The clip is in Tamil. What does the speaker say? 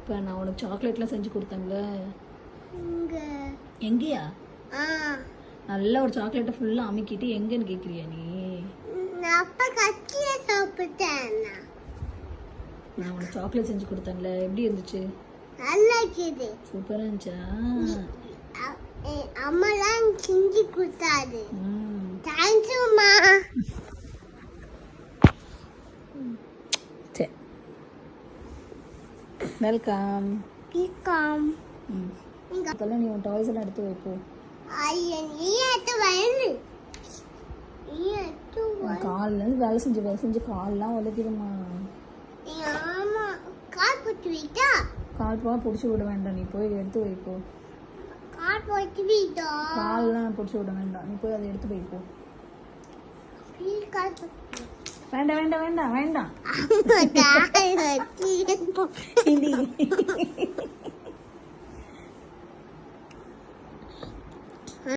இப்போ நான் உனக்கு சாக்லேட்லாம் செஞ்சு கொடுத்தேன்ல, எங்கேயா? நல்லா ஒரு சாக்லேட்டை ஃபுல்லாக அமுக்கிட்டு எங்கன்னு கேட்குறியா நீ? நான் உனக்கு சாக்லேட் செஞ்சு கொடுத்தேன்ல, எப்படி இருந்துச்சு? சூப்பராக இருந்துச்சா? அம்மாலாம் செஞ்சு கொடுத்தாரு. தேங்க்யூமா. சரி, வெல்கம். இதெல்லாம் நீ உன் டாய்ஸ் எல்லாம் எடுத்து வைப்போ. காலிலேருந்து வேலை செஞ்சு கால்லாம் உழைக்குதுமா. கால் போக பிடிச்சி விட வேண்டாம், நீ போய் எடுத்து வைப்போ. கால்லாம் பிடிச்சி விட வேண்டாம், நீ போய் அதை எடுத்து வைப்போ. வேண்டாம் வேண்டாம் வேண்டாம் வேண்டாம்.